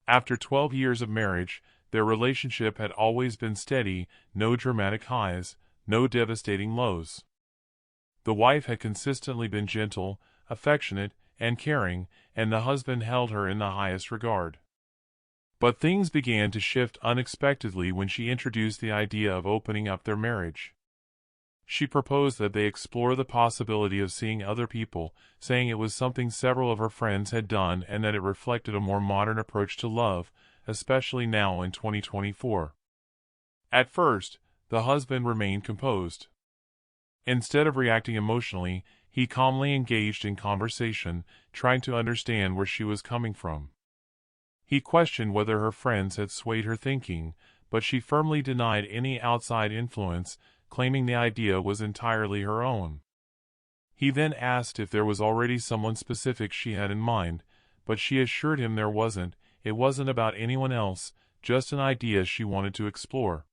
After 12 years of marriage, their relationship had always been steady, no dramatic highs, no devastating lows. The wife had consistently been gentle, affectionate, and caring, and the husband held her in the highest regard. But things began to shift unexpectedly when she introduced the idea of opening up their marriage. She proposed that they explore the possibility of seeing other people, saying it was something several of her friends had done and that it reflected a more modern approach to love, especially now in 2024. At first, the husband remained composed. Instead of reacting emotionally, he calmly engaged in conversation, trying to understand where she was coming from. He questioned whether her friends had swayed her thinking, but she firmly denied any outside influence, claiming the idea was entirely her own. He then asked if there was already someone specific she had in mind, but she assured him there wasn't. It wasn't about anyone else, just an idea she wanted to explore.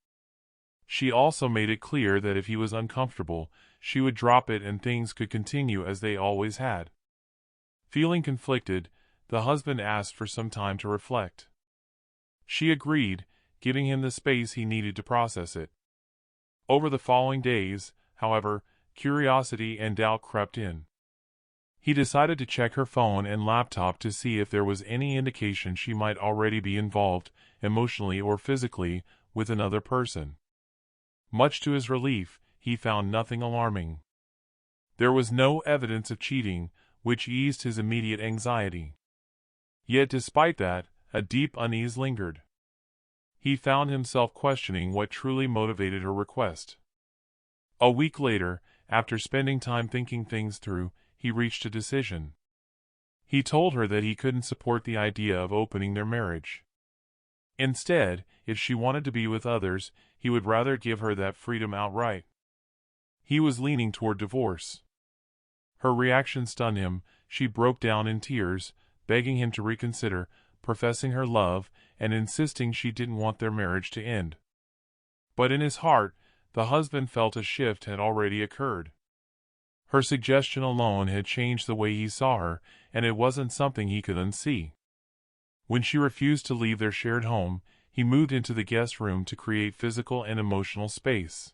She also made it clear that if he was uncomfortable, she would drop it and things could continue as they always had. Feeling conflicted, the husband asked for some time to reflect. She agreed, giving him the space he needed to process it. Over the following days, however, curiosity and doubt crept in. He decided to check her phone and laptop to see if there was any indication she might already be involved, emotionally or physically, with another person. Much to his relief, he found nothing alarming. There was no evidence of cheating, which eased his immediate anxiety. Yet despite that, a deep unease lingered. He found himself questioning what truly motivated her request. A week later, after spending time thinking things through, he reached a decision. He told her that he couldn't support the idea of opening their marriage. Instead, if she wanted to be with others, he would rather give her that freedom outright. He was leaning toward divorce. Her reaction stunned him. She broke down in tears, begging him to reconsider, professing her love, and insisting she didn't want their marriage to end. But in his heart, the husband felt a shift had already occurred. Her suggestion alone had changed the way he saw her, and it wasn't something he could unsee. When she refused to leave their shared home, he moved into the guest room to create physical and emotional space.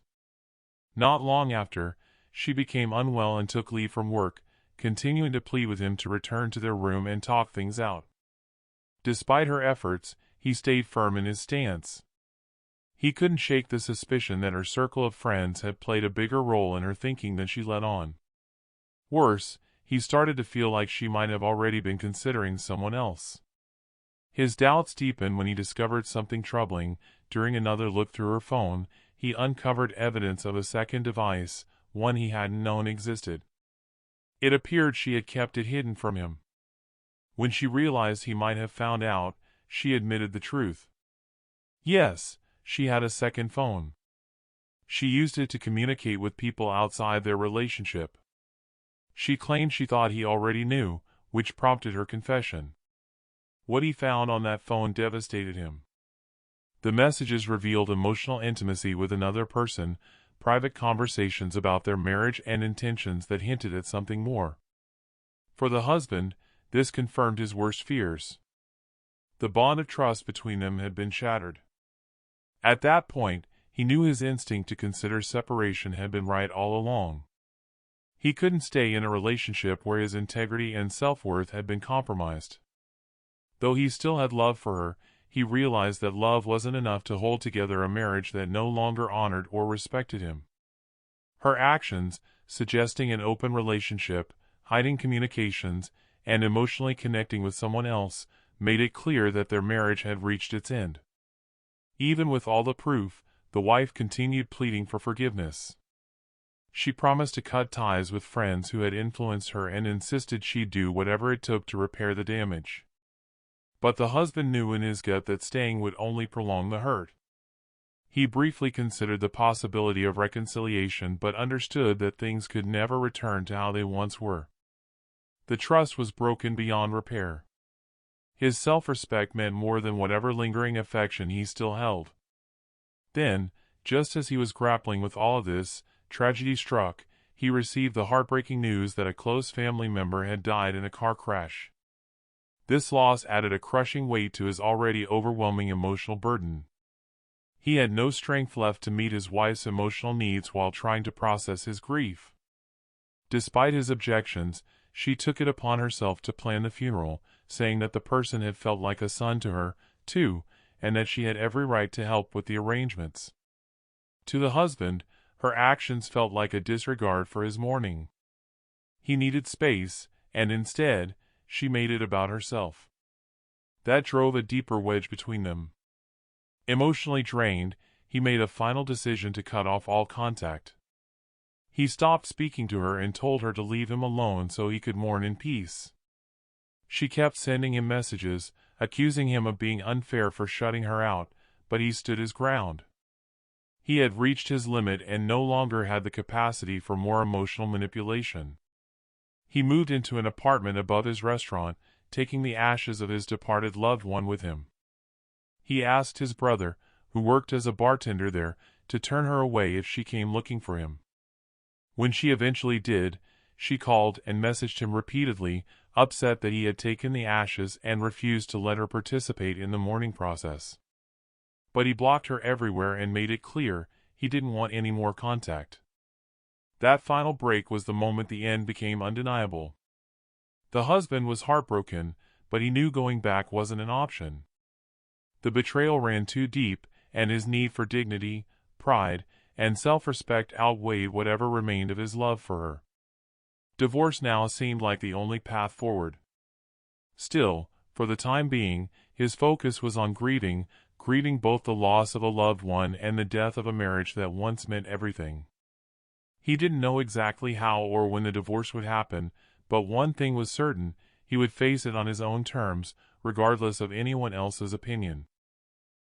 Not long after, she became unwell and took leave from work, continuing to plead with him to return to their room and talk things out. Despite her efforts, he stayed firm in his stance. He couldn't shake the suspicion that her circle of friends had played a bigger role in her thinking than she let on. Worse, he started to feel like she might have already been considering someone else. His doubts deepened when he discovered something troubling. During another look through her phone, he uncovered evidence of a second device, one he hadn't known existed. It appeared she had kept it hidden from him. When she realized he might have found out, she admitted the truth. Yes, she had a second phone. She used it to communicate with people outside their relationship. She claimed she thought he already knew, which prompted her confession. What he found on that phone devastated him. The messages revealed emotional intimacy with another person, private conversations about their marriage and intentions that hinted at something more. For the husband, this confirmed his worst fears. The bond of trust between them had been shattered. At that point, he knew his instinct to consider separation had been right all along. He couldn't stay in a relationship where his integrity and self-worth had been compromised. Though he still had love for her, he realized that love wasn't enough to hold together a marriage that no longer honored or respected him. Her actions, suggesting an open relationship, hiding communications, and emotionally connecting with someone else, made it clear that their marriage had reached its end. Even with all the proof, the wife continued pleading for forgiveness. She promised to cut ties with friends who had influenced her and insisted she'd do whatever it took to repair the damage. But the husband knew in his gut that staying would only prolong the hurt. He briefly considered the possibility of reconciliation but understood that things could never return to how they once were. The trust was broken beyond repair. His self-respect meant more than whatever lingering affection he still held. Then, just as he was grappling with all of this, tragedy struck. He received the heartbreaking news that a close family member had died in a car crash. This loss added a crushing weight to his already overwhelming emotional burden. He had no strength left to meet his wife's emotional needs while trying to process his grief. Despite his objections, she took it upon herself to plan the funeral, saying that the person had felt like a son to her, too, and that she had every right to help with the arrangements. To the husband, her actions felt like a disregard for his mourning. He needed space, and instead, she made it about herself. That drove a deeper wedge between them. Emotionally drained, he made a final decision to cut off all contact. He stopped speaking to her and told her to leave him alone so he could mourn in peace. She kept sending him messages, accusing him of being unfair for shutting her out, but he stood his ground. He had reached his limit and no longer had the capacity for more emotional manipulation. He moved into an apartment above his restaurant, taking the ashes of his departed loved one with him. He asked his brother, who worked as a bartender there, to turn her away if she came looking for him. When she eventually did, she called and messaged him repeatedly, upset that he had taken the ashes and refused to let her participate in the mourning process. But he blocked her everywhere and made it clear he didn't want any more contact. That final break was the moment the end became undeniable. The husband was heartbroken, but he knew going back wasn't an option. The betrayal ran too deep, and his need for dignity, pride, and self-respect outweighed whatever remained of his love for her. Divorce now seemed like the only path forward. Still, for the time being, his focus was on grieving both the loss of a loved one and the death of a marriage that once meant everything. He didn't know exactly how or when the divorce would happen, but one thing was certain: he would face it on his own terms, regardless of anyone else's opinion.